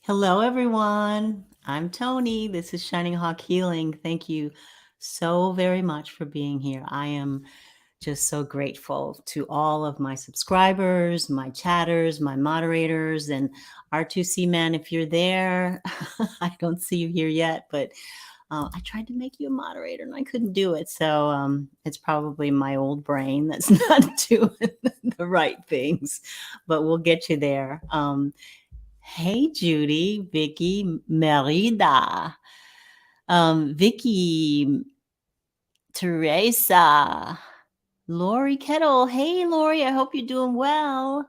Hello, everyone. I'm Toni. This is Shining Hawk Healing. Thank you so very much for being here. I am just so grateful to all of my subscribers, my chatters, my moderators, and R2C man. If you're there, I don't see you here yet, but I tried to make you a moderator and I couldn't do it. So it's probably my old brain that's not doing the right things, but we'll get you there. Hey, Judy, Vicky, Merida, Vicky, Teresa, Lori Kettle. Hey, Lori, I hope you're doing well.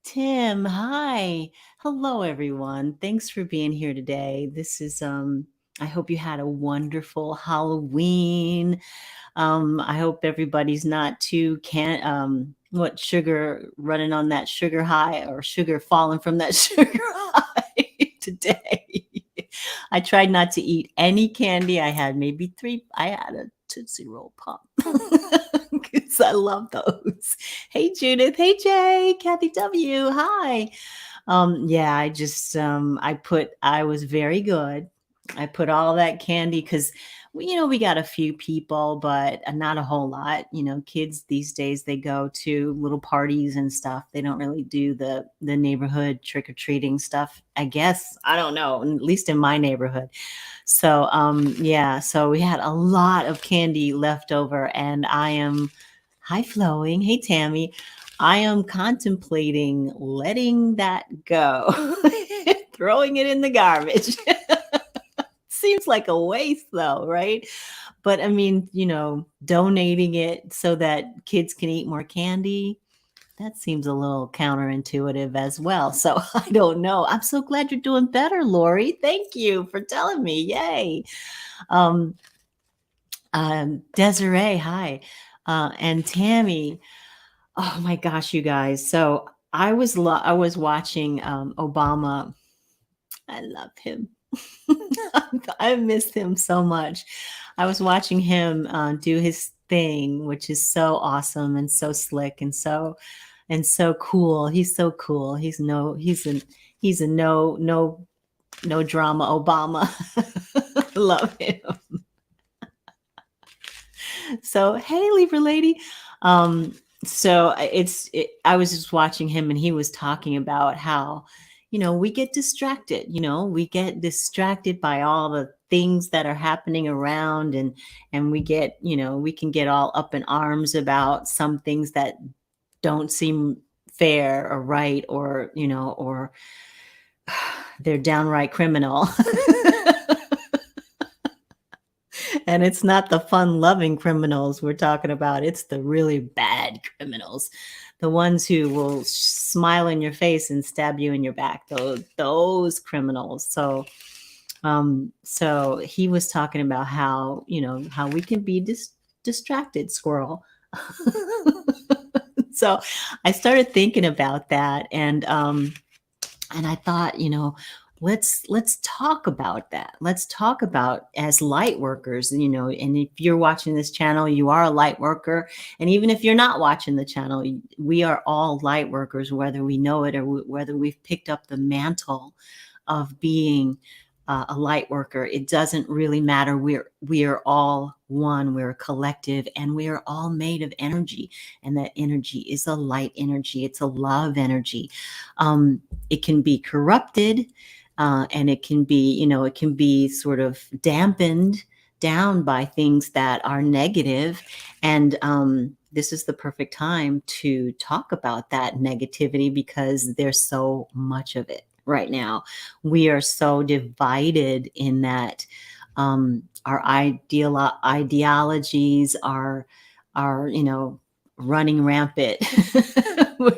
Tim, hi. Hello, everyone. Thanks for being here today. This is, I hope you had a wonderful Halloween. I hope everybody's not too sugar running on that sugar high or sugar falling from that sugar high today. I tried not to eat any candy. I had maybe three. I had a Tootsie Roll Pop because I love those. Hey, Judith. Hey, Jay. Kathy W. Hi. Yeah, I was very good. I put all that candy because we got a few people, but not a whole lot. Kids these days, they go to little parties and stuff. They don't really do the neighborhood trick-or-treating stuff, I guess. I don't know, at least in my neighborhood. So yeah, so we had a lot of candy left over, and I am high flowing. Hey, Tammy. I am contemplating letting that go, throwing it in the garbage. Seems like a waste though, right? But I mean, donating it so that kids can eat more candy, that seems a little counterintuitive as well. So I don't know. I'm so glad you're doing better, Lori. Thank you for telling me. Yay. Um, Desiree, hi. And Tammy. Oh my gosh, you guys. So I was watching Obama. I love him. I miss him so much. I was watching him do his thing, which is so awesome and so slick and so cool. He's so cool. He's a no drama Obama. Love him. So hey, Libra lady. I was just watching him and he was talking about how we get distracted. We get distracted by all the things that are happening around, and we get we can get all up in arms about some things that don't seem fair or right, or or they're downright criminal. And it's not the fun-loving criminals we're talking about. It's the really bad criminals, the ones who will smile in your face and stab you in your back. Those criminals. So he was talking about how we can be distracted, squirrel. So I started thinking about that, and I thought, let's talk about that. Let's talk about, as light workers, and if you're watching this channel, you are a light worker. And even if you're not watching the channel, we are all light workers, whether we know it or whether we've picked up the mantle of being a light worker. It doesn't really matter. We are all one. We're a collective, and we are all made of energy. And that energy is a light energy. It's a love energy. It can be corrupted, and it can be sort of dampened down by things that are negative. And this is the perfect time to talk about that negativity, because there's so much of it right now. We are so divided in that our ideologies are running rampant.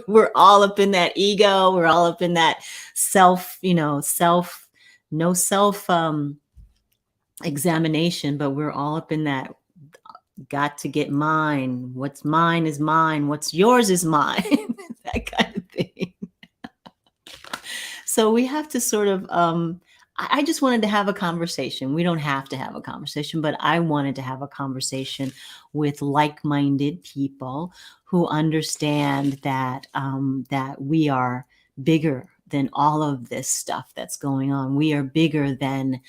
We're all up in that ego. We're all up in that self examination, but we're all up in that got to get mine. What's mine is mine. What's yours is mine. That kind of thing. So we have to sort of, I just wanted to have a conversation. We don't have to have a conversation, but I wanted to have a conversation with like-minded people who understand that we are bigger than all of this stuff that's going on. We are bigger than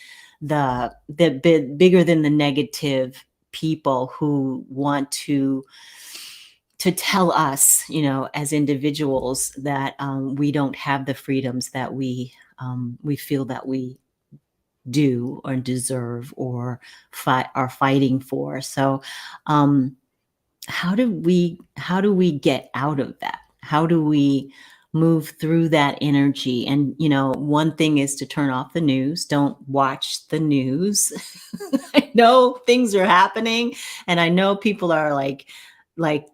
bigger than the negative people who want to tell us, as individuals that we don't have the freedoms that we feel that we do or deserve or are fighting for. So how do we get out of that? How do we move through that energy? And one thing is to turn off the news. Don't watch the news. I know things are happening, and I know people are like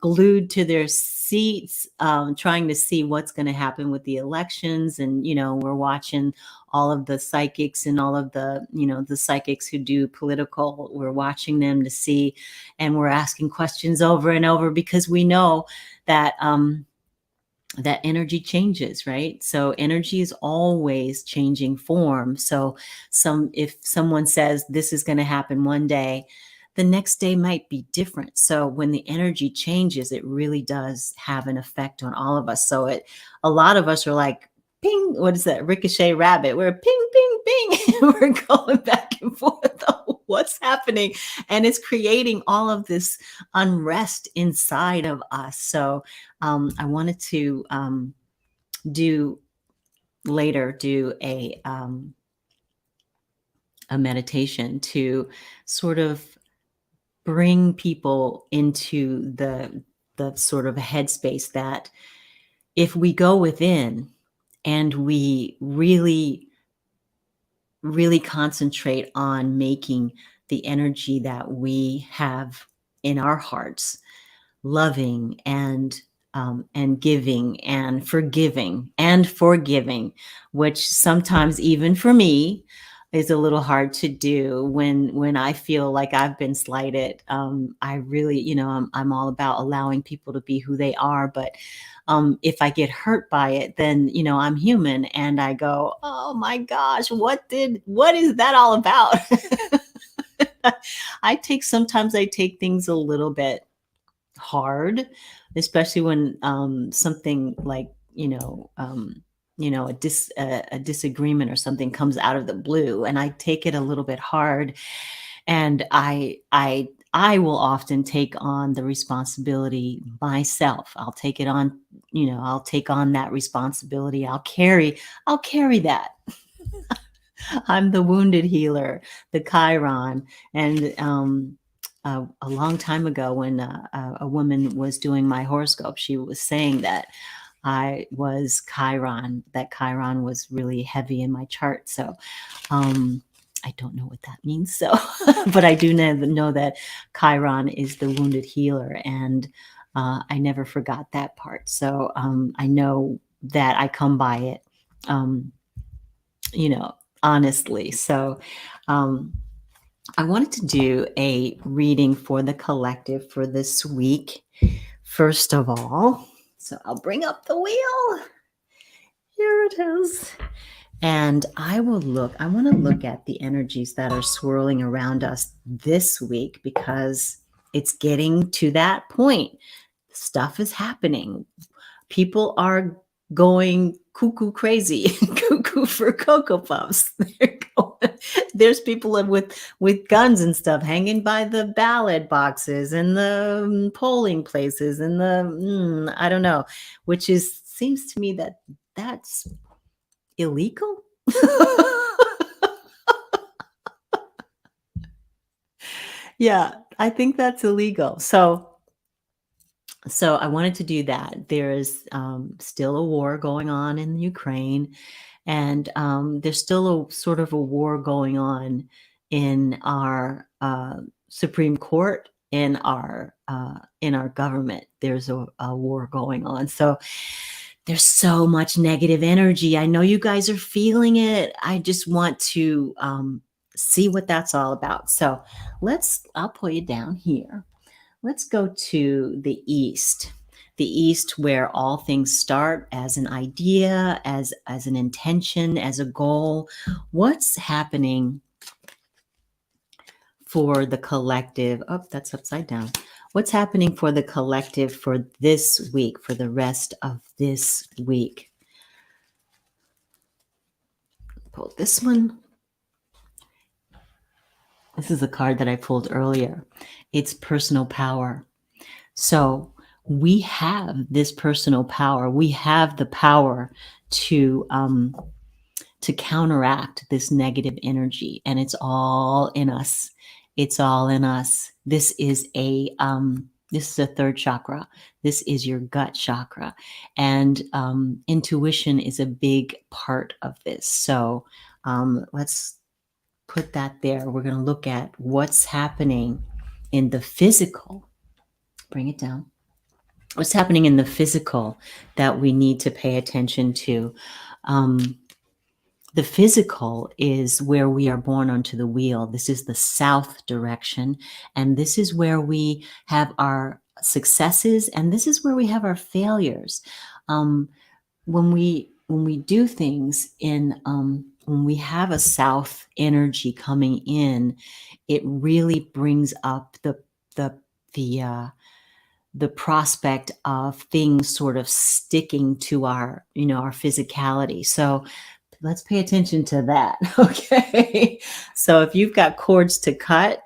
glued to their seats, trying to see what's going to happen with the elections. And we're watching all of the psychics and all of the the psychics who do political. We're watching them to see, and we're asking questions over and over, because we know that that energy changes, right? So energy is always changing form. So if someone says this is going to happen one day, the next day might be different. So when the energy changes, it really does have an effect on all of us. So a lot of us are like, ping, what is that? Ricochet rabbit. We're ping, ping, ping. We're going back and forth. What's happening? And it's creating all of this unrest inside of us. So I wanted to do a meditation to sort of bring people into the sort of headspace that if we go within and we really, really concentrate on making the energy that we have in our hearts loving and giving and forgiving, which sometimes even for me is a little hard to do when I feel like I've been slighted. I really, I'm all about allowing people to be who they are. But if I get hurt by it, then, I'm human and I go, oh my gosh, what is that all about? Sometimes I take things a little bit hard, especially when something like a disagreement or something comes out of the blue, and I take it a little bit hard, and I will often take on the responsibility myself. I'll take it on, I'll take on that responsibility. I'll carry that. I'm the wounded healer, the Chiron. And a long time ago, when a woman was doing my horoscope, she was saying that I was Chiron, that Chiron was really heavy in my chart. So I don't know what that means. So, but I do know that Chiron is the wounded healer, and I never forgot that part. So I know that I come by it, honestly. So I wanted to do a reading for the collective for this week, first of all. So I'll bring up the wheel. Here it is. And I want to look at the energies that are swirling around us this week, because it's getting to that point. Stuff is happening. People are going cuckoo crazy, cuckoo for Cocoa Puffs. There's people with guns and stuff hanging by the ballot boxes and the polling places and I don't know, which seems to me that that's illegal. Yeah, I think that's illegal. So I wanted to do that. There is still a war going on in Ukraine, and there's still a sort of a war going on in our Supreme Court, in our government. There's a war going on. So there's so much negative energy. I know you guys are feeling it. I just want to see what that's all about. So I'll pull you down here. Let's go to the East. The East, where all things start as an idea, as an intention, as a goal. What's happening for the collective? Oh, that's upside down. What's happening for the collective for this week, for the rest of this week? Pull this one. This is a card that I pulled earlier. It's personal power. So we have this personal power. We have the power to counteract this negative energy, and it's all in us. It's all in us. This is a third chakra. This is your gut chakra, and intuition is a big part of this. So let's put that there. We're going to look at what's happening in the physical. Bring it down. What's happening in the physical that we need to pay attention to. The physical is where we are born onto the wheel. This is the south direction, and this is where we have our successes, and this is where we have our failures. When we do things in when we have a south energy coming in, it really brings up the prospect of things sort of sticking to our physicality. So let's pay attention to that. Okay. So if you've got cords to cut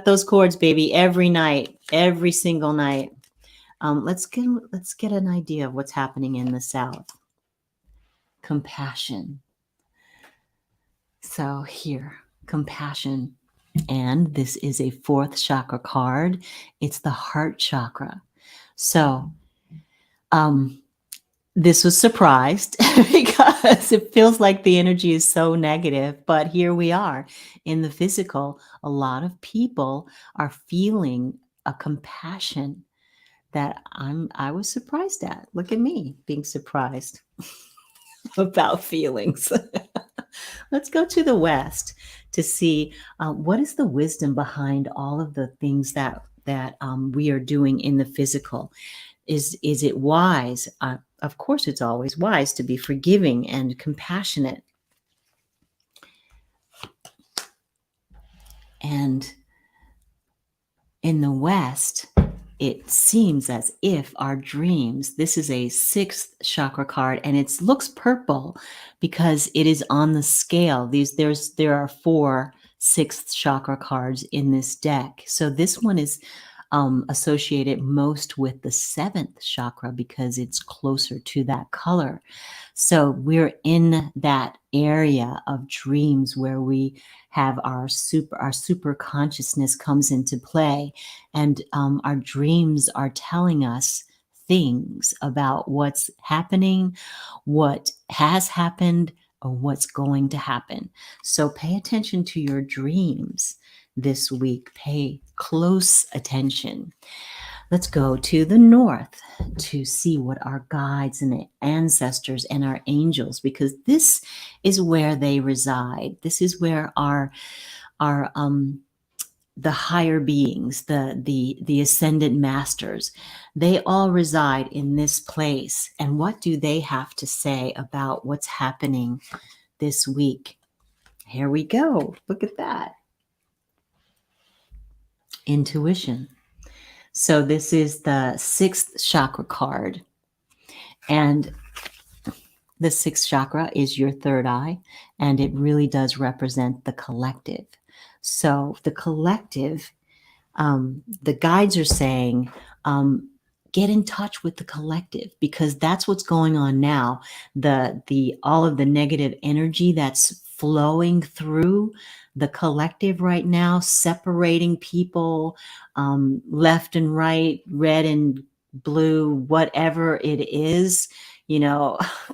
those cords, baby, every night, every single night. Let's get an idea of what's happening in the South. Compassion. So here, compassion. And this is a fourth chakra card. It's the heart chakra. So this was surprised because it feels like the energy is so negative, but here we are in the physical. A lot of people are feeling a compassion that I was surprised at. Look at me being surprised about feelings. Let's go to the West to see what is the wisdom behind all of the things that we are doing in the physical. Is it wise? Of course, it's always wise to be forgiving and compassionate. And in the West, it seems as if our dreams, this is a sixth chakra card, and it looks purple because it is on the scale. There are 4 sixth chakra cards in this deck. So this one is associated most with the 7th chakra because it's closer to that color. So we're in that area of dreams where we have our super consciousness comes into play, and our dreams are telling us things about what's happening, what has happened, or what's going to happen. So pay attention to your dreams this week. Pay close attention. Let's go to the north to see what our guides and ancestors and our angels, because this is where they reside. This is where our the higher beings, the ascended masters, they all reside in this place. And what do they have to say about what's happening this week? Here we go. Look at that. Intuition. So this is the 6th chakra card. And the 6th chakra is your third eye, and it really does represent the collective. So the collective, the guides are saying, get in touch with the collective, because that's what's going on now. All of the negative energy that's flowing through the collective right now, separating people left and right, red and blue, whatever it is,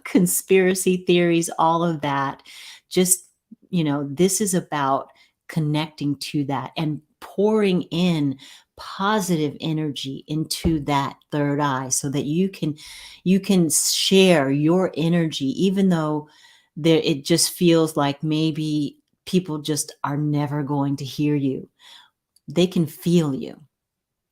conspiracy theories, all of that. Just, this is about connecting to that and pouring in positive energy into that third eye so that you can share your energy, even though it just feels like maybe people just are never going to hear you. They can feel you.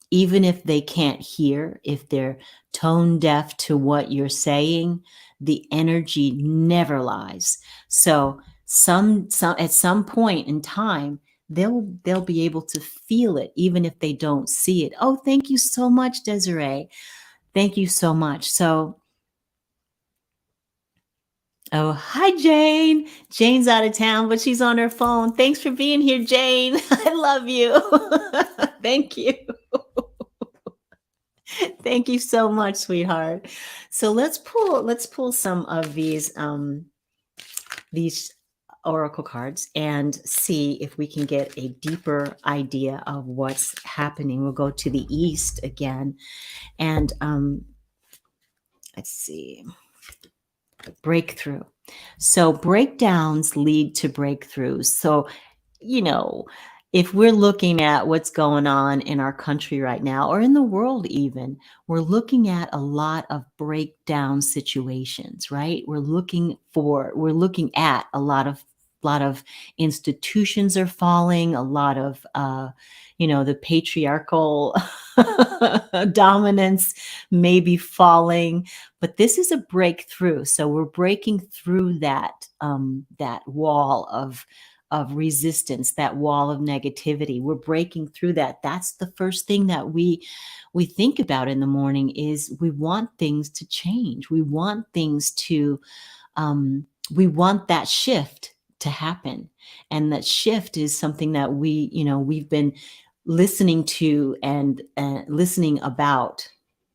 Even if they can't hear, if they're tone deaf to what you're saying, the energy never lies. So at some point in time, they'll be able to feel it, even if they don't see it. Oh, thank you so much, Desiree. Thank you so much. So Oh, hi, Jane. Jane's out of town, but she's on her phone. Thanks for being here, Jane. I love you. Thank you. Thank you so much, sweetheart. So let's pull some of these oracle cards and see if we can get a deeper idea of what's happening. We'll go to the east again, and let's see. Breakthrough. So breakdowns lead to breakthroughs. So, if we're looking at what's going on in our country right now, or in the world even, we're looking at a lot of breakdown situations, right? We're looking at a lot of institutions are falling, a lot of the patriarchal dominance may be falling, but this is a breakthrough. So we're breaking through that wall of resistance, that wall of negativity. We're breaking through that. That's the first thing that we think about in the morning. Is we want things to change. We want things to we want that shift to happen. And that shift is something that we've been listening to and listening about.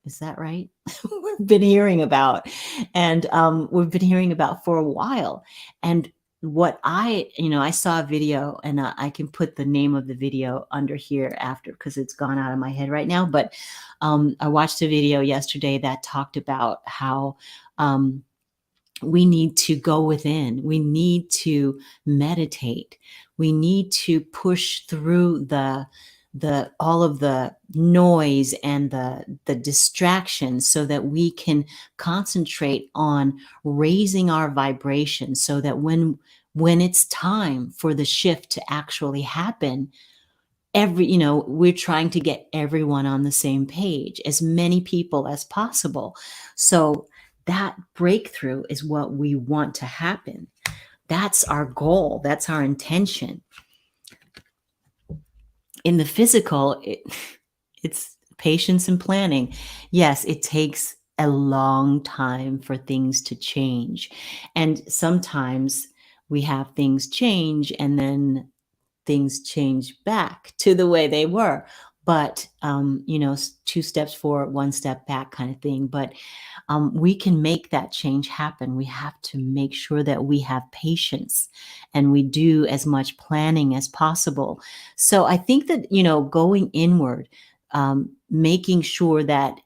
Is that right? We've been hearing about, and we've been hearing about for a while. And what I saw a video, and I can put the name of the video under here after, because it's gone out of my head right now. But I watched a video yesterday that talked about how we need to go within. We need to meditate. We need to push through the all of the noise and the distractions, so that we can concentrate on raising our vibration, so that when it's time for the shift to actually happen, we're trying to get everyone on the same page, as many people as possible. So that breakthrough is what we want to happen. That's our goal. That's our intention. In the physical, it's patience and planning. Yes, it takes a long time for things to change. And sometimes we have things change, and then things change back to the way they were. But, 2 steps forward, 1 step back kind of thing. But we can make that change happen. We have to make sure that we have patience, and we do as much planning as possible. So I think that, going inward, making sure that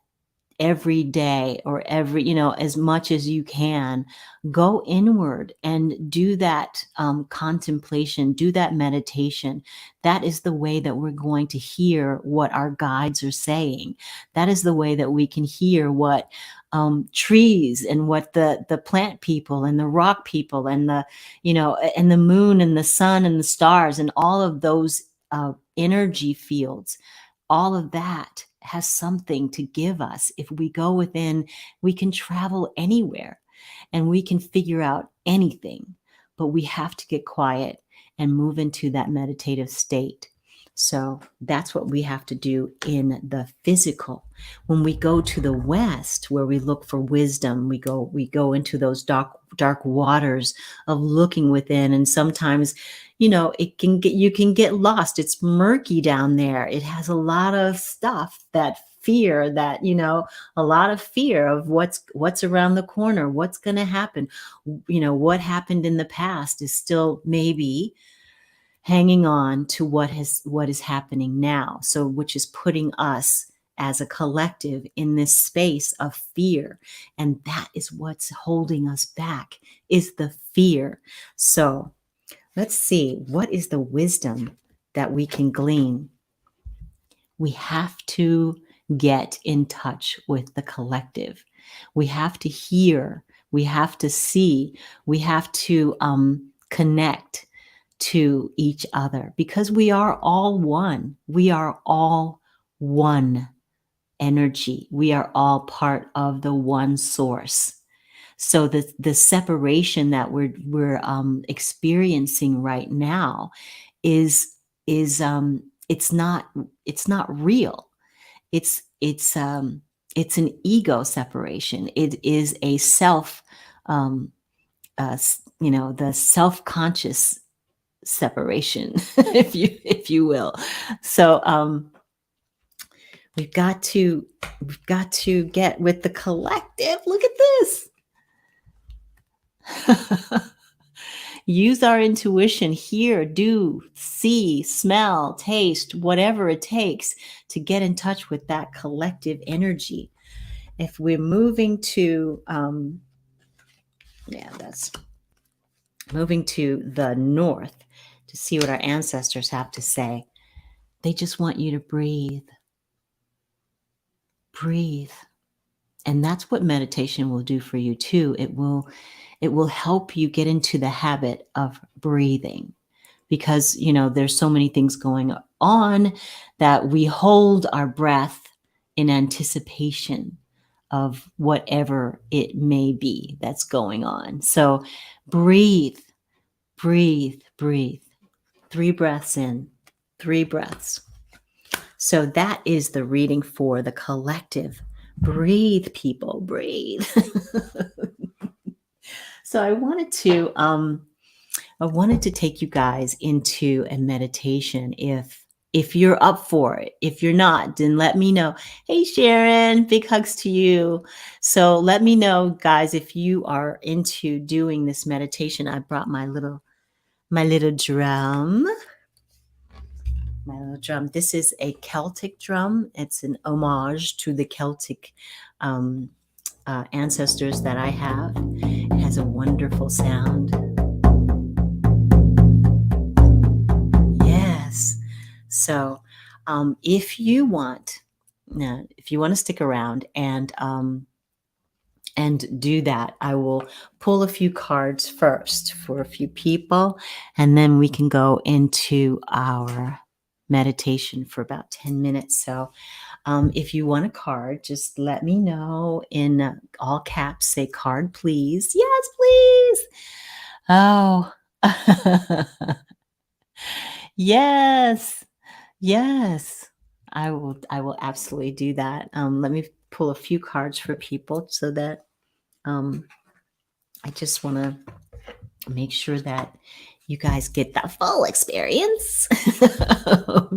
every day, or as much as you can, go inward and do that contemplation, do that meditation. That is the way that we're going to hear what our guides are saying. That is the way that we can hear what trees, and what the plant people and the rock people, and and the moon and the sun and the stars, and all of those energy fields, all of that has something to give us. If we go within, we can travel anywhere, and we can figure out anything, but we have to get quiet and move into that meditative state. So that's what we have to do in the physical. When we go to the West, where we look for wisdom, we go into those dark waters of looking within. And sometimes, you can get lost. It's murky down there. It has a lot of stuff, that fear, that, a lot of fear of what's around the corner, what's going to happen. What happened in the past is still maybe hanging on to what is happening now. So, which is putting us as a collective in this space of fear. And that is what's holding us back, is the fear. So let's see, what is the wisdom that we can glean? We have to get in touch with the collective. We have to hear, we have to see, we have to connect to each other, because we are all one. We are all one energy. We are all part of the one source. So the separation that we're experiencing right now is it's not real. It's an ego separation. It is a self the self-conscious separation, if you will. So we've got to get with the collective. Look at this. Use our intuition, hear, do, see, smell, taste, whatever it takes to get in touch with that collective energy. If we're moving to, that's moving to the north to see what our ancestors have to say. They just want you to breathe. Breathe. And that's what meditation will do for you too. It will help you get into the habit of breathing, because, there's so many things going on that we hold our breath in anticipation of whatever it may be that's going on. So breathe, breathe, breathe. 3 breaths in, 3 breaths. So that is the reading for the collective. Breathe, people, breathe. So I wanted to take you guys into a meditation if you're up for it. If you're not, then let me know. Hey, Sharon, big hugs to you. So let me know, guys, if you are into doing this meditation. I brought my little drum. My little drum. This is a Celtic drum. It's an homage to the Celtic ancestors that I have. It has a wonderful sound. Yes. So if you want to stick around and do that, I will pull a few cards first for a few people, and then we can go into our meditation for about 10 minutes. So if you want a card, just let me know in all caps. Say card, please. Yes, please. Oh, yes. Yes, I will absolutely do that. Let me pull a few cards for people so that I just want to make sure that you guys get the full experience.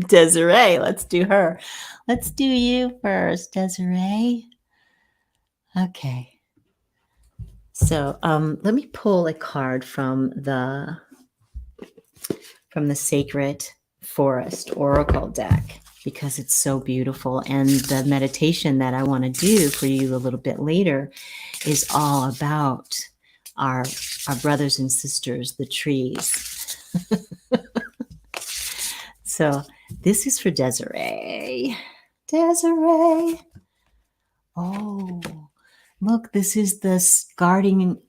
Desiree, let's do her. Let's do you first, Desiree. Okay. So let me pull a card from the Sacred Forest Oracle deck, because it's so beautiful. And the meditation that I want to do for you a little bit later is all about our brothers and sisters, the trees. So this is for Desiree. Desiree. Oh, look, this is the spirit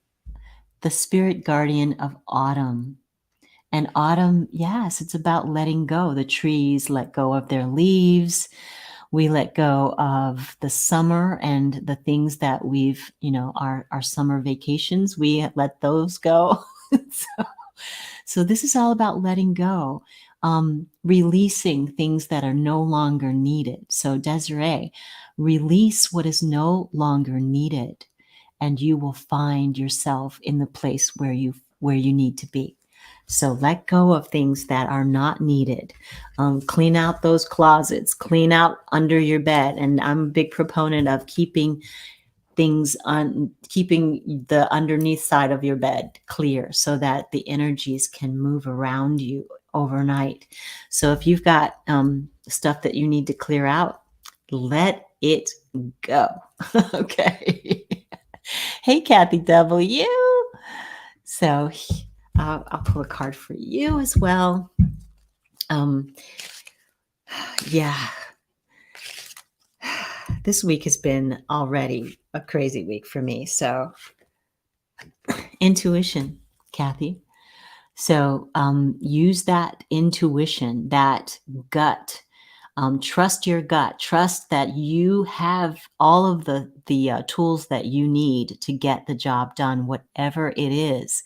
guardian of autumn. And autumn, yes, it's about letting go. The trees let go of their leaves. We let go of the summer and the things that we've, our summer vacations, we let those go. So this is all about letting go, releasing things that are no longer needed. So Desiree, release what is no longer needed, and you will find yourself in the place where you need to be. So let go of things that are not needed. Clean out those closets, clean out under your bed. And I'm a big proponent of keeping things keeping the underneath side of your bed clear so that the energies can move around you overnight. So if you've got stuff that you need to clear out, let it go. Okay. Hey, Kathy W. So I'll pull a card for you as well. Yeah. This week has been already a crazy week for me. So intuition, Kathy. So use that intuition, that gut. Trust your gut. Trust that you have all of the tools that you need to get the job done, whatever it is.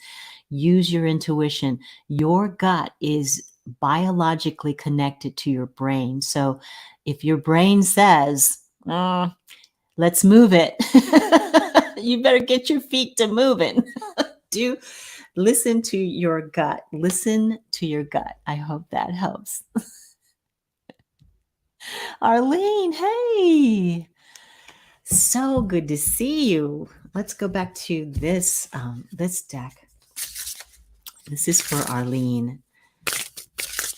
Use your intuition. Your gut is biologically connected to your brain. So if your brain says, let's move it, you better get your feet to moving. Listen to your gut. Listen to your gut. I hope that helps. Arlene, hey. So good to see you. Let's go back to this this deck. This is for Arlene.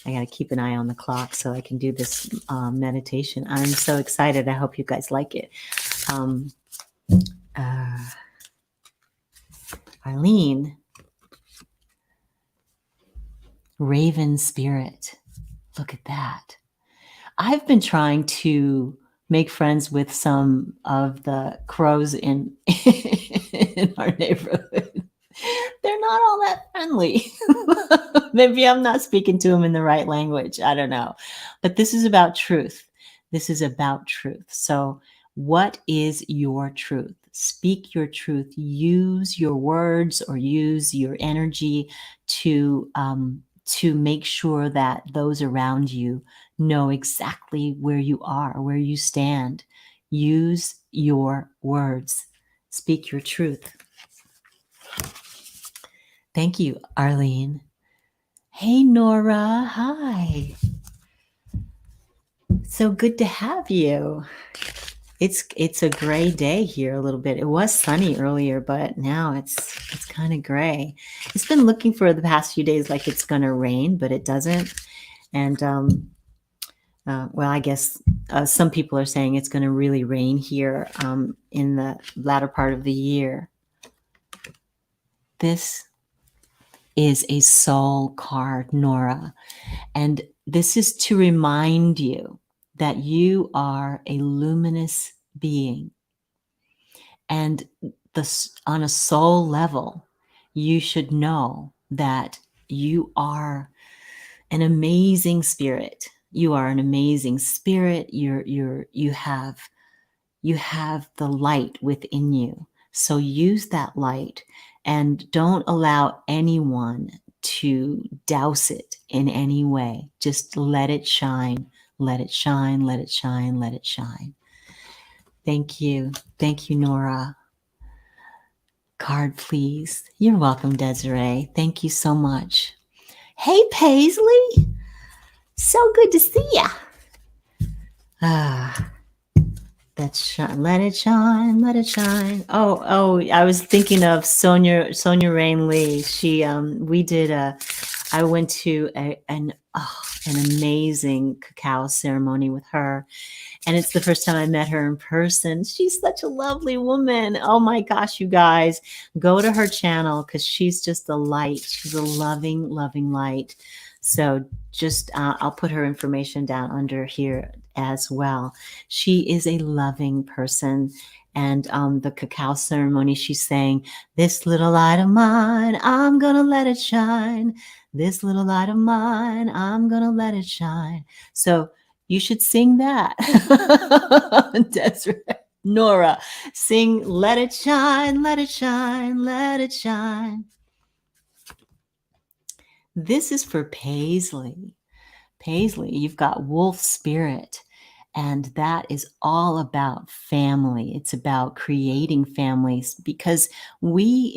I got to keep an eye on the clock so I can do this meditation. I'm so excited. I hope you guys like it. Arlene, Raven Spirit. Look at that. I've been trying to make friends with some of the crows in our neighborhood. They're not all that friendly. Maybe I'm not speaking to them in the right language. I don't know. But this is about truth. This is about truth. So what is your truth? Speak your truth. Use your words or use your energy to make sure that those around you know exactly where you are, where you stand. Use your words. Speak your truth. Thank you, Arlene. Hey, Nora. Hi. So good to have you. It's a gray day here a little bit. It was sunny earlier, but now it's kind of gray. It's been looking for the past few days like it's going to rain, but it doesn't. And well, I guess some people are saying it's going to really rain here in the latter part of the year. This is a soul card, Nora. And this is to remind you that you are a luminous being. And on a soul level, you should know that you are an amazing spirit. You are an amazing spirit. You have the light within you. So use that light and don't allow anyone to douse it in any way. Just let it shine. Let it shine. Let it shine. Let it shine. Thank you. Thank you, Nora. Card, please. You're welcome, Desiree. Thank you so much. Hey, Paisley. So good to see ya. That's shine. Let it shine. Let it shine. Oh, I was thinking of Sonja Rayne Lee. She I went to an amazing cacao ceremony with her. And it's the first time I met her in person. She's such a lovely woman. Oh my gosh, you guys, go to her channel because she's just a light. She's a loving, loving light. So just, I'll put her information down under here as well. She is a loving person. And the cacao ceremony, she's saying, this little light of mine, I'm going to let it shine. This little light of mine, I'm going to let it shine. So you should sing that. Desiree, Nora, sing, let it shine, let it shine, let it shine. This is for Paisley. Paisley, you've got wolf spirit. And that is all about family. It's about creating families because we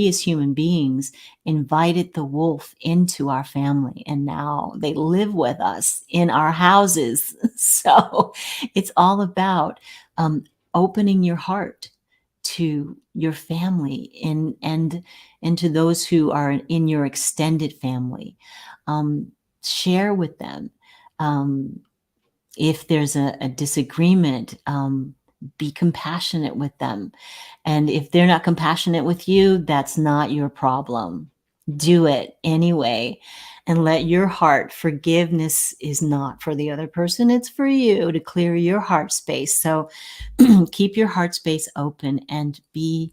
as human beings, invited the wolf into our family. And now they live with us in our houses. So it's all about opening your heart to your family and to those who are in your extended family. Share with them. If there's a disagreement, be compassionate with them. And if they're not compassionate with you, that's not your problem. Do it anyway. And let your heart, forgiveness is not for the other person. It's for you to clear your heart space. So keep your heart space open and be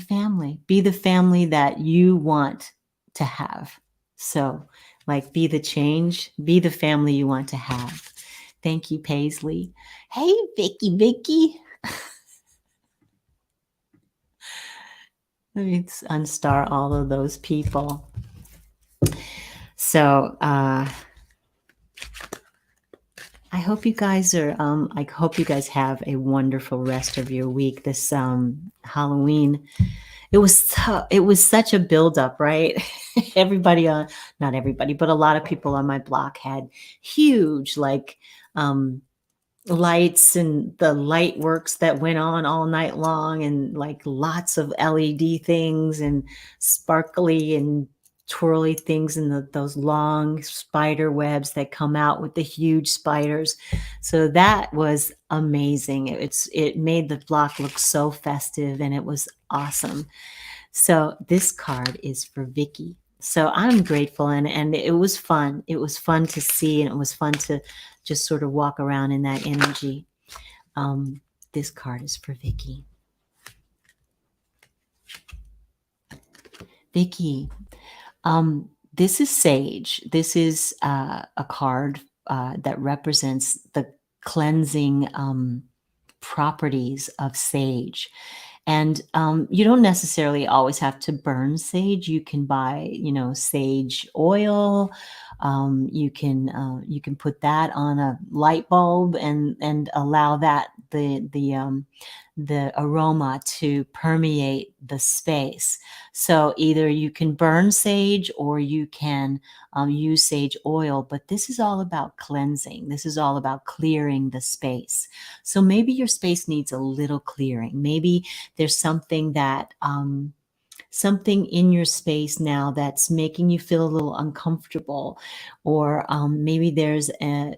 family. Be the family that you want to have. So like be the change, be the family you want to have. Thank you, Paisley. Hey, Vicky. Let me unstar all of those people. So I hope you guys have a wonderful rest of your week. This Halloween it was such a buildup, right? Everybody on, not everybody, but a lot of people on my block had huge, like, um, lights, and the light works that went on all night long, and like lots of LED things and sparkly and twirly things, and those long spider webs that come out with the huge spiders. So that was amazing. It made the block look so festive, and it was awesome. So this card is for Vicky. So I'm grateful, and it was fun. It was fun to see, and it was fun to just sort of walk around in that energy. This card is for Vicky. Vicky, this is Sage. This is a card that represents the cleansing properties of sage. And you don't necessarily always have to burn sage. You can buy, sage oil. You can put that on a light bulb and allow that the aroma to permeate the space. So either you can burn sage or you can use sage oil. But this is all about cleansing. This is all about clearing the space. So maybe your space needs a little clearing. Maybe there's something that something in your space now that's making you feel a little uncomfortable, or maybe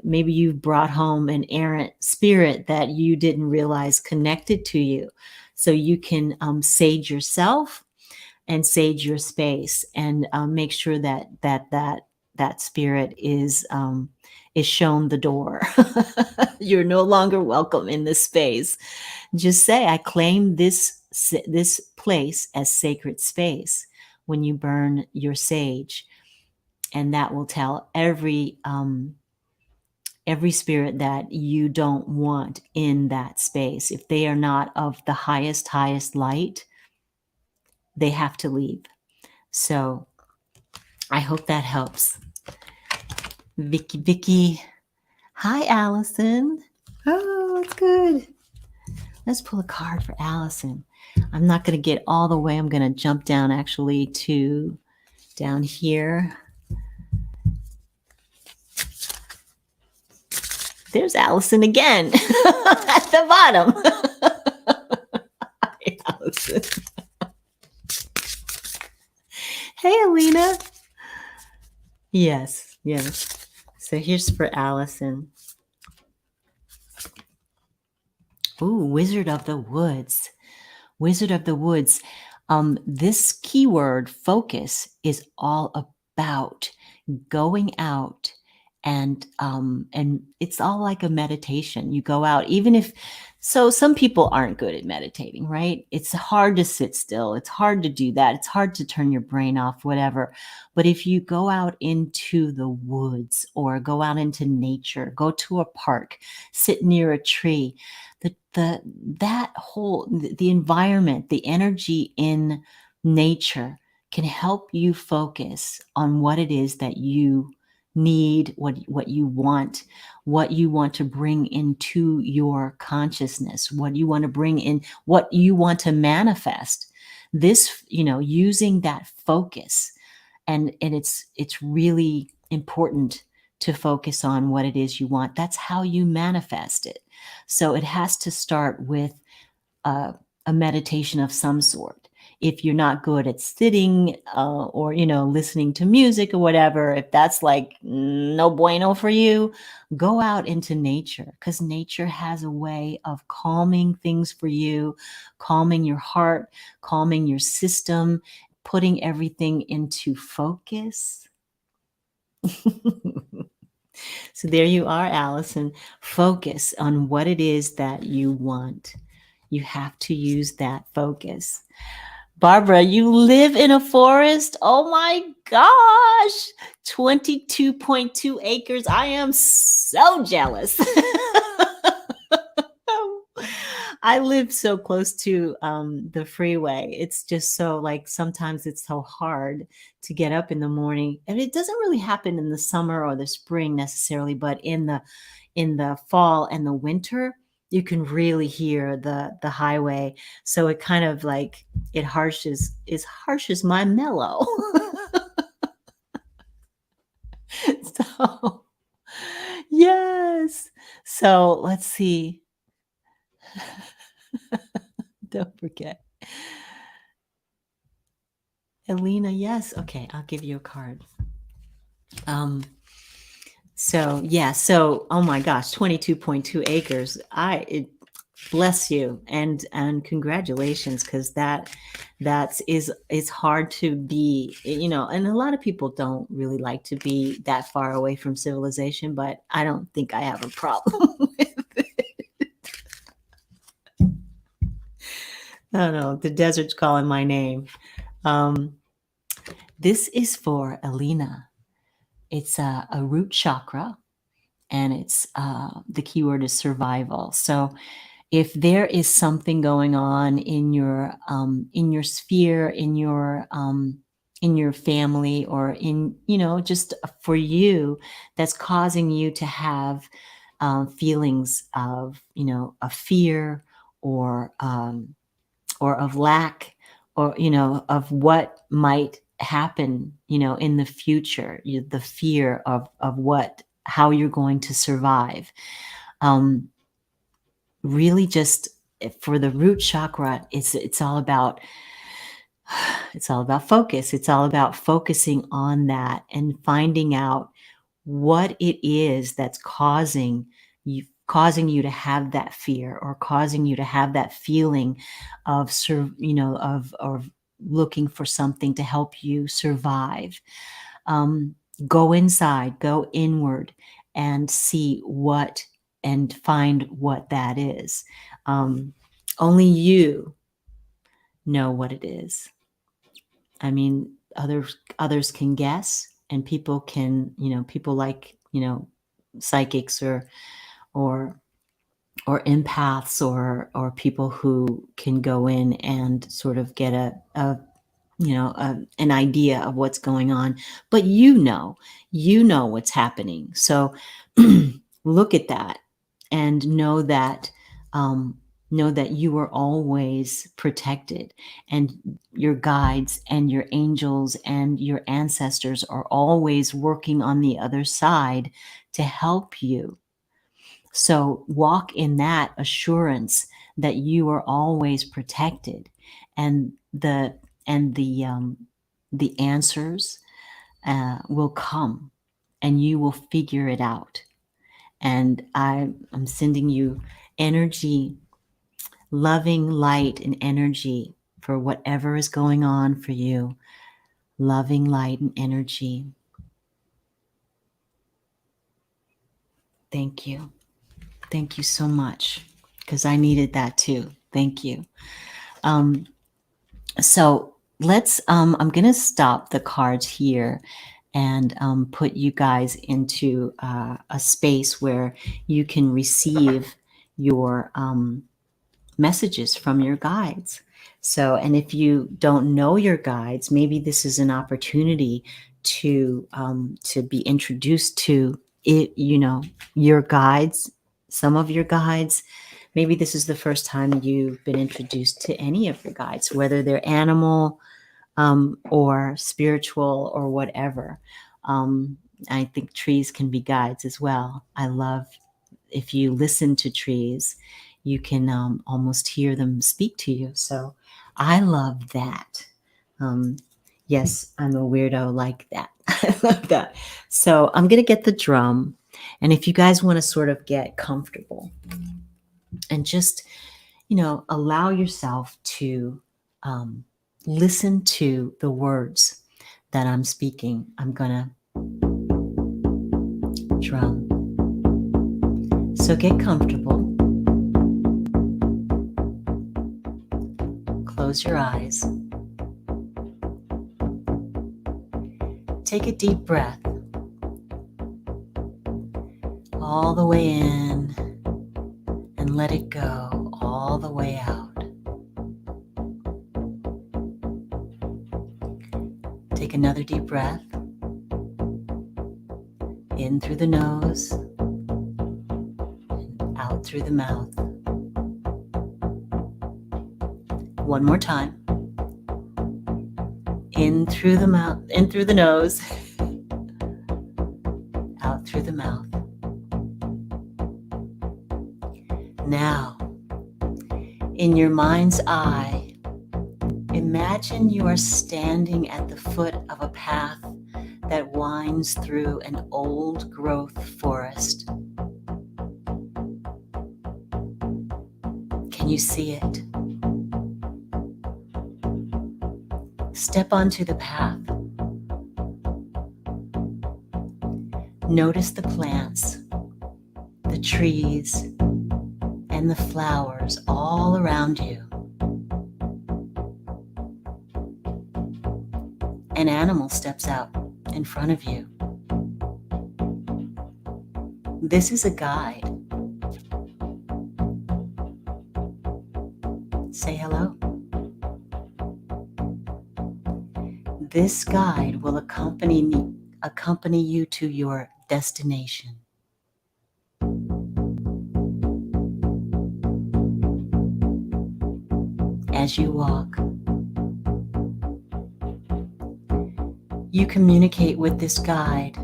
maybe you've brought home an errant spirit that you didn't realize connected to you. So you can sage yourself and sage your space, and make sure that spirit is shown the door. You're no longer welcome in this space. Just say, I claim this place as sacred space when you burn your sage. And that will tell every spirit that you don't want in that space. If they are not of the highest light, they have to leave. So I hope that helps. Vicky. Hi, Allison. Oh, that's good. Let's pull a card for Allison. I'm not going to get all the way. I'm going to jump down actually to down here. There's Allison again at the bottom. Hi, Allison. Hey, Alina. Yes. So here's for Allison. Ooh, Wizard of the Woods. Wizard of the Woods. This keyword focus is all about going out, and it's all like a meditation. You go out, even if, so some people aren't good at meditating, right? It's hard to sit still. It's hard to do that. It's hard to turn your brain off, whatever. But if you go out into the woods or go out into nature, go to a park, sit near a tree, the environment, the energy in nature can help you focus on what it is that you need, what you want to bring into your consciousness, what you want to bring in, what you want to manifest. This, using that focus, and it's really important to focus on what it is you want. That's how you manifest it. So it has to start with a meditation of some sort. If you're not good at sitting or, listening to music or whatever, if that's like no bueno for you, go out into nature, because nature has a way of calming things for you, calming your heart, calming your system, putting everything into focus. So there you are, Allison. Focus on what it is that you want. You have to use that focus. Barbara, you live in a forest? Oh my gosh. 22.2 acres. I am so jealous. I live so close to the freeway. It's just so, like, sometimes it's so hard to get up in the morning. And it doesn't really happen in the summer or the spring necessarily, but in the fall and the winter, you can really hear the highway. So it kind of like it harshes my mellow. So yes. So let's see. Don't forget. Alina, yes. Okay, I'll give you a card. So yeah, so oh my gosh, 22.2 acres. Bless you and congratulations, because it's hard to be, and a lot of people don't really like to be that far away from civilization, but I don't think I have a problem with it. I don't know, the desert's calling my name. This is for Alina. It's a root chakra, and it's the keyword is survival. So if there is something going on in your sphere, in your family, or in just for you, that's causing you to have feelings of of fear, or of lack, or of what might happen in the future, the fear of how you're going to survive. Really, just for the root chakra, it's all about focus. It's all about focusing on that and finding out what it is that's causing you to have that fear, or causing you to have that feeling of of looking for something to help you survive. Go inside, go inward, and see and find what that is. Only you know what it is. I mean, others can guess, and people can, people like, psychics, or empaths, or people who can go in and sort of get an idea of what's going on. But you know what's happening. So look at that and know that you are always protected, and your guides and your angels and your ancestors are always working on the other side to help you. So walk in that assurance that you are always protected, and the answers will come, and you will figure it out. And I'm sending you energy, loving light and energy for whatever is going on for you. Loving light and energy. Thank you. Thank you so much, because I needed that too. Thank you. So let's, I'm going to stop the cards here and put you guys into a space where you can receive your messages from your guides. So, and if you don't know your guides, maybe this is an opportunity to be introduced to it, your guides, some of your guides. Maybe this is the first time you've been introduced to any of your guides, whether they're animal or spiritual or whatever. I think trees can be guides as well. I love, if you listen to trees, you can almost hear them speak to you. So I love that. Yes, I'm a weirdo like that. I love that. So I'm going to get the drum. And if you guys want to sort of get comfortable and just, allow yourself to listen to the words that I'm speaking, I'm going to drum. So get comfortable. Close your eyes. Take a deep breath all the way in, and let it go all the way out. Take another deep breath in through the nose and out through the mouth. One more time. In through the mouth, in through the nose, out through the mouth. Now, in your mind's eye, imagine you are standing at the foot of a path that winds through an old growth forest. Can you see it? Step onto the path. Notice the plants, the trees, and the flowers all around you. An animal steps out in front of you. This is a guide. Say hello. This guide will accompany you to your destination. As you walk, you communicate with this guide.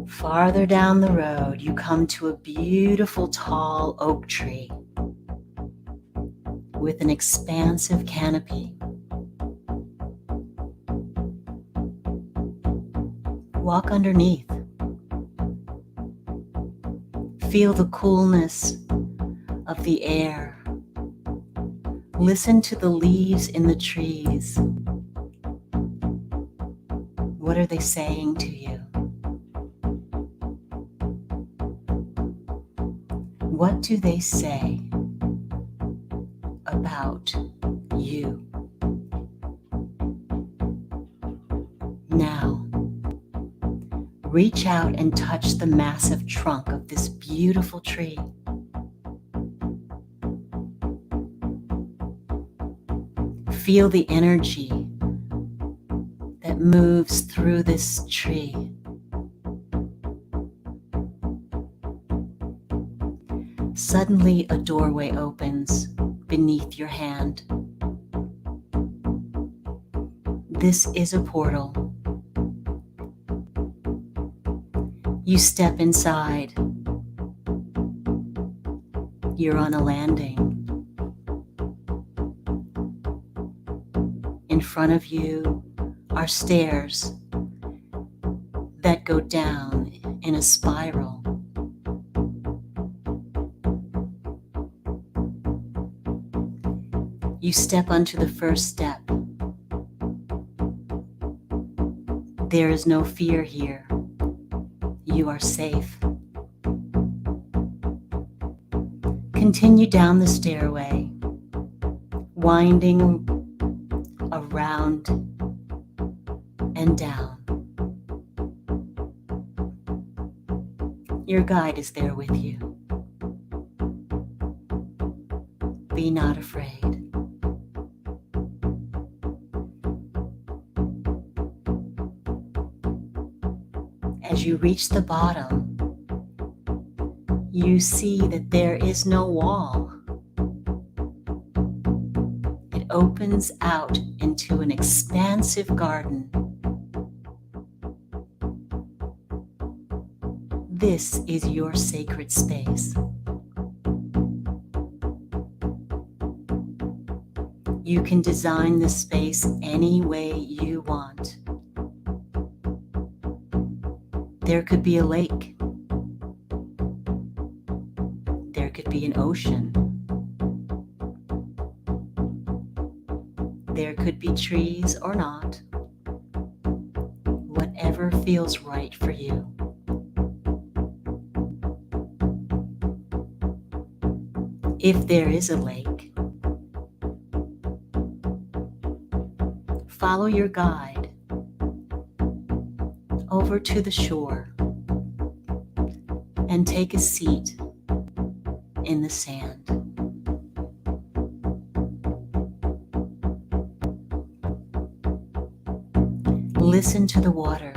Farther down the road, you come to a beautiful tall oak tree with an expansive canopy. Walk underneath. Feel the coolness of the air. Listen to the leaves in the trees. What are they saying to you? What do they say about you? Now, reach out and touch the massive trunk of this beautiful tree. Feel the energy that moves through this tree. Suddenly, a doorway opens beneath your hand. This is a portal. You step inside. You're on a landing. In front of you are stairs that go down in a spiral. You step onto the first step. There is no fear here. You are safe. Continue down the stairway, winding around and down. Your guide is there with you. Be not afraid. As you reach the bottom, you see that there is no wall. It opens out into an expansive garden. This is your sacred space. You can design the space any way you want. There could be a lake. There could be an ocean. There could be trees or not. Whatever feels right for you. If there is a lake, follow your guide over to the shore and take a seat in the sand. Listen to the water.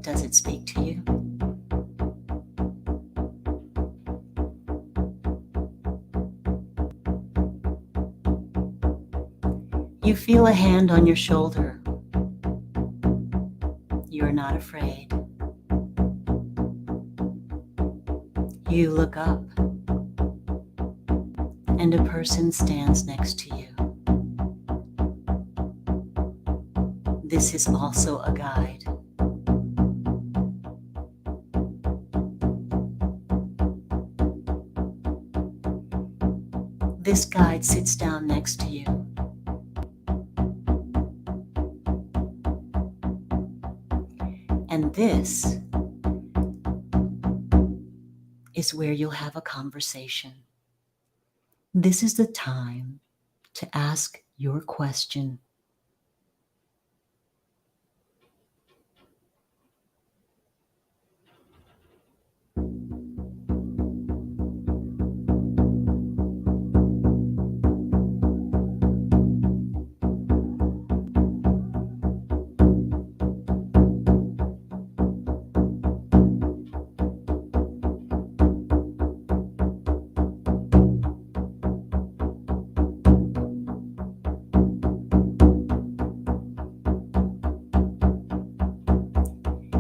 Does it speak to you? You feel a hand on your shoulder. You're not afraid. You look up, and a person stands next to you. This is also a guide. This guide sits down next to you. And this is where you'll have a conversation. This is the time to ask your question.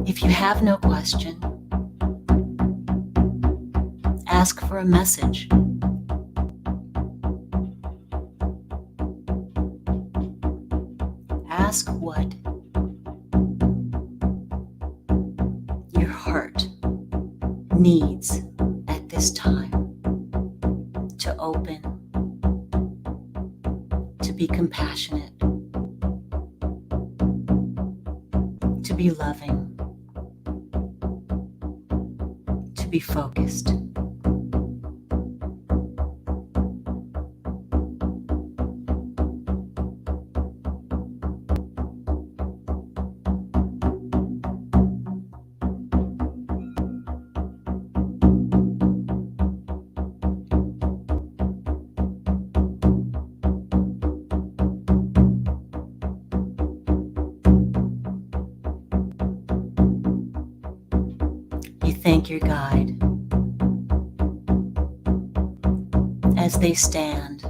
If you have no question, ask for a message. Ask what your heart needs at this time to open, to be compassionate, to be loving, to be focused. You thank your guide as they stand.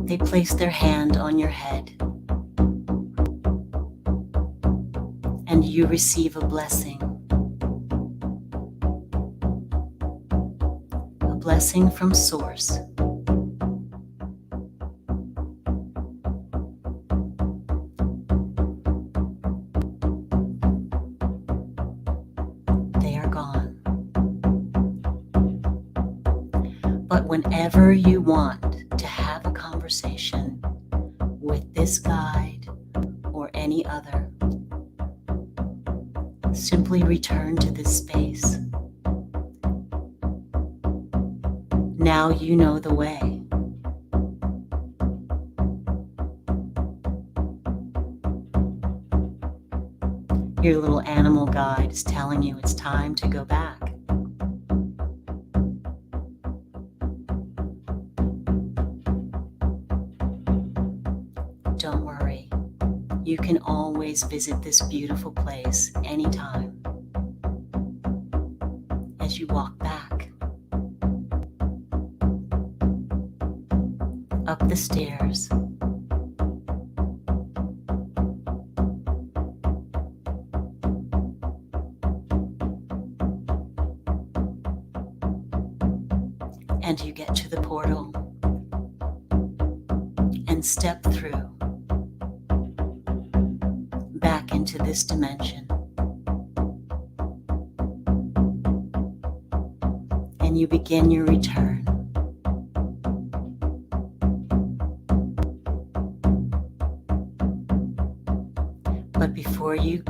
They place their hand on your head, and you receive a blessing. A blessing from Source. They are gone. But whenever you want to have a conversation with this guide or any other, simply return to this space. Now you know the way. Your little animal guide is telling you it's time to go back. Don't worry. You can always visit this beautiful place anytime. As you walk back up the stairs, and you get to the portal and step through back into this dimension. And you begin your return. But before you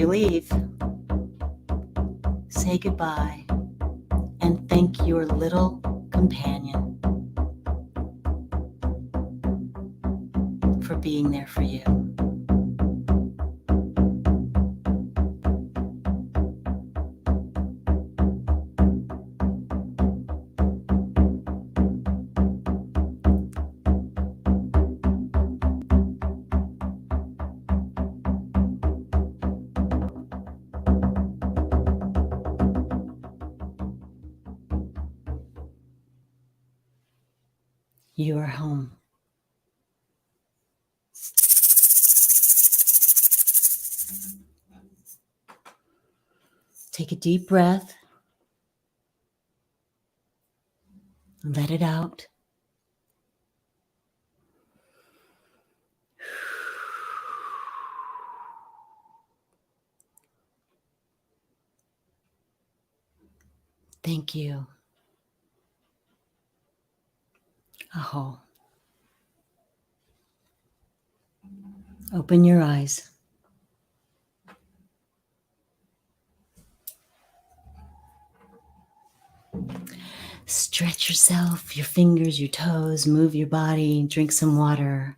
leave, say goodbye and thank your little companion for being there for you. You are home. Take a deep breath. Let it out. Thank you. Aho. Open your eyes. Stretch yourself, your fingers, your toes, move your body, drink some water.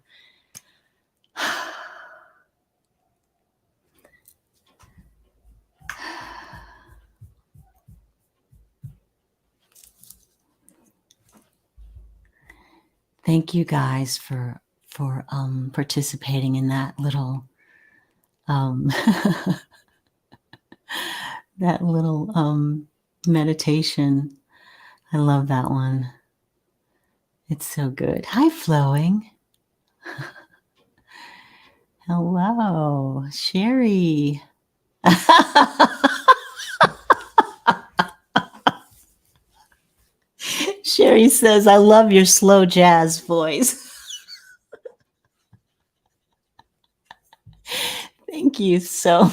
Thank you guys for participating in that little that little meditation. I love that one. It's so good. Hi, Flowing. Hello, Sherry. Sherry says, I love your slow jazz voice. Thank you so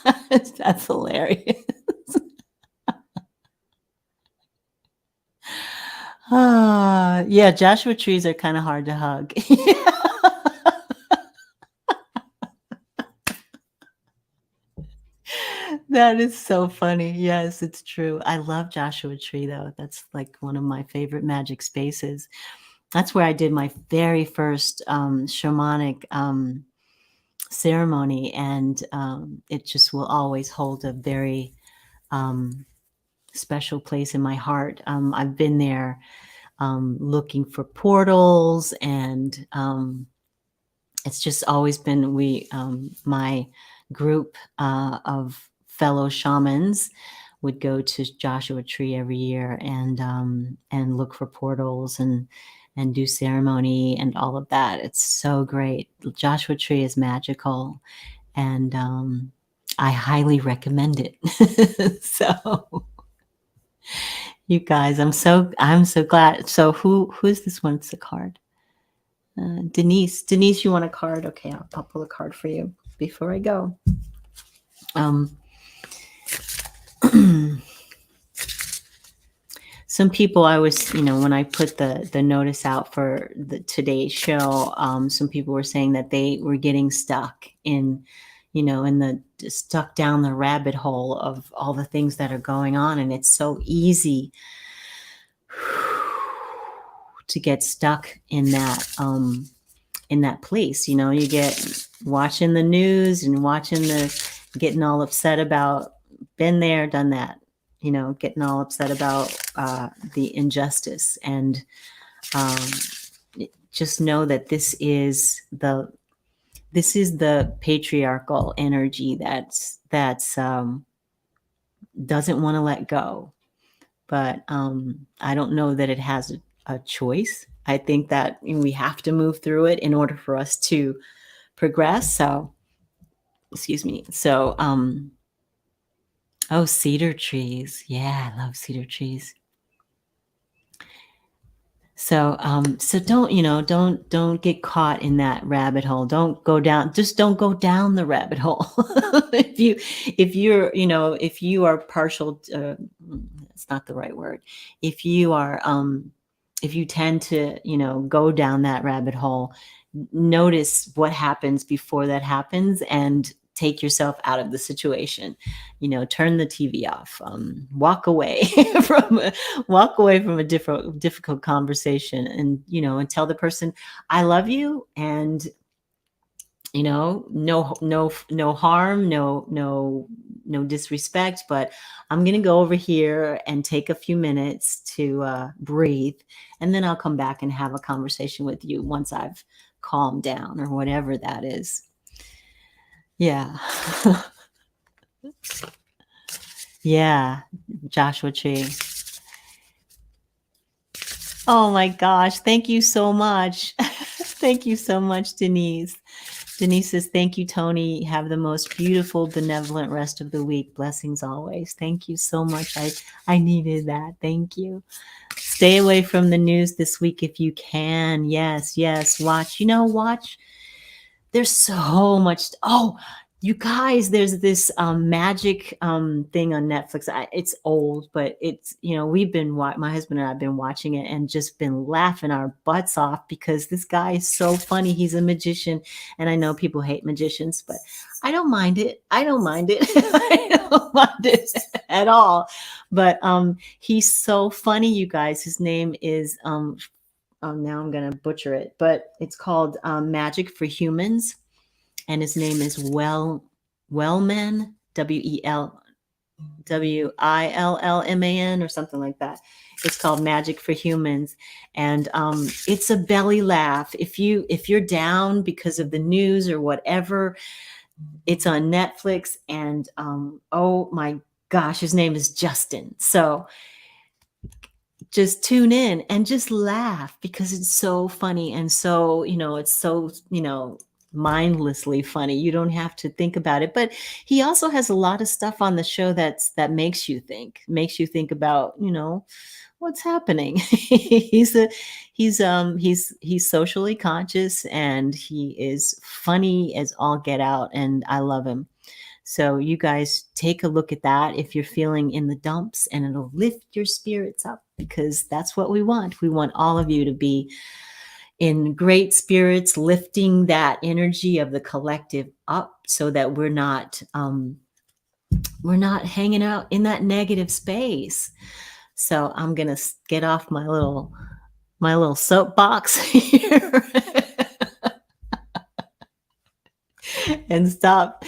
much. That's hilarious. Yeah, Joshua trees are kind of hard to hug. That is so funny. Yes, it's true. I love Joshua Tree, though. That's like one of my favorite magic spaces. That's where I did my very first shamanic ceremony, and it just will always hold a very special place in my heart. I've been there looking for portals, and it's just always been my group of fellow shamans would go to Joshua Tree every year and look for portals and do ceremony and all of that. It's so great. Joshua Tree is magical, and I highly recommend it. So you guys, I'm so glad. So who's this one? It's a card. Denise, you want a card? Okay, I'll pull a card for you before I go. Some people, I was, when I put the notice out for today's show, some people were saying that they were getting stuck in stuck down the rabbit hole of all the things that are going on, and it's so easy to get stuck in that place. You get watching the news and getting all upset about, been there, done that, getting all upset about the injustice, and just know that this is the patriarchal energy that's doesn't want to let go. But I don't know that it has a choice. I think that we have to move through it in order for us to progress. So, excuse me. So, cedar trees. Yeah, I love cedar trees. So, so don't get caught in that rabbit hole. Don't go down the rabbit hole. if you are partial, that's not the right word. If you tend to, go down that rabbit hole, notice what happens before that happens and take yourself out of the situation. Turn the TV off, walk away from a difficult conversation, and tell the person, I love you, and no harm, no disrespect, but I'm going to go over here and take a few minutes to breathe, and then I'll come back and have a conversation with you once I've calmed down, or whatever that is. Yeah. Yeah, Joshua Tree. Oh my gosh. Thank you so much. Thank you so much, Denise. Denise says, thank you, Toni. Have the most beautiful, benevolent rest of the week. Blessings always. Thank you so much. I needed that. Thank you. Stay away from the news this week if you can. Yes, yes. Watch. Watch. There's so much. Oh, you guys, there's this magic thing on Netflix. It's old, but it's, we've been, my husband and I have been watching it and just been laughing our butts off because this guy is so funny. He's a magician. And I know people hate magicians, but I don't mind it. I don't mind it. I don't mind it at all. But he's so funny, you guys. His name is, now I'm going to butcher it, but it's called Magic for Humans. And his name is Wellman, Willman, or something like that. It's called Magic for Humans, and it's a belly laugh. If you're down because of the news or whatever, it's on Netflix. And oh my gosh, his name is Justin. So just tune in and just laugh because it's so funny. And so, it's so, mindlessly funny. You don't have to think about it. But he also has a lot of stuff on the show that makes you think about, what's happening. He's socially conscious, and he is funny as all get out, and I love him. So you guys take a look at that if you're feeling in the dumps, and it'll lift your spirits up, because that's what we want. We want all of you to be in great spirits, lifting that energy of the collective up so that we're not hanging out in that negative space. So I'm going to get off my little soapbox here. And stop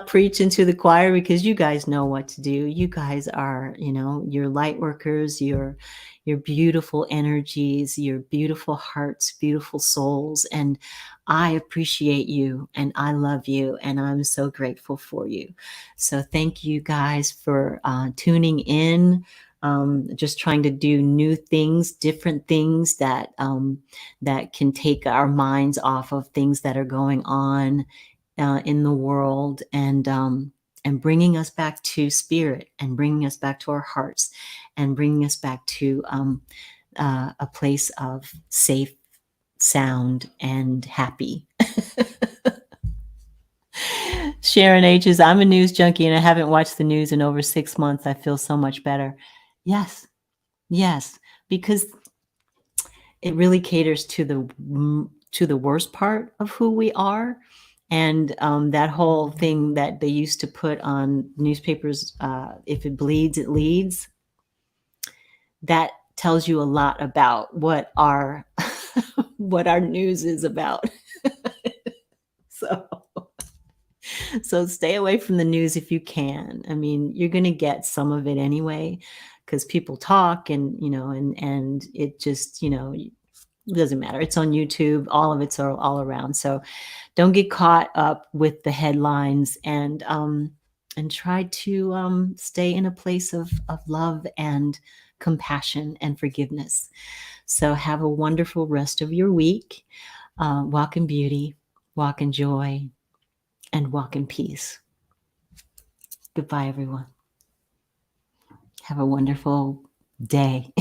preaching to the choir, because you guys know what to do. You guys are, your light workers, your beautiful energies, your beautiful hearts, beautiful souls. And I appreciate you, and I love you, and I'm so grateful for you. So thank you guys for tuning in. Just trying to do new things, different things that can take our minds off of things that are going on in the world, and bringing us back to spirit, and bringing us back to our hearts, and bringing us back to a place of safe, sound, and happy. Sharon H. is, I'm a news junkie and I haven't watched the news in over 6 months. I feel so much better. Yes, because it really caters to the worst part of who we are. And that whole thing that they used to put on newspapers, if it bleeds, it leads. That tells you a lot about what our what our news is about. So stay away from the news if you can. I mean, you're going to get some of it anyway, because people talk, and and it just it doesn't matter. It's on YouTube. All of it's all around. So don't get caught up with the headlines, and try to stay in a place of love and compassion and forgiveness. So have a wonderful rest of your week. Walk in beauty, walk in joy, and walk in peace. Goodbye, everyone. Have a wonderful day.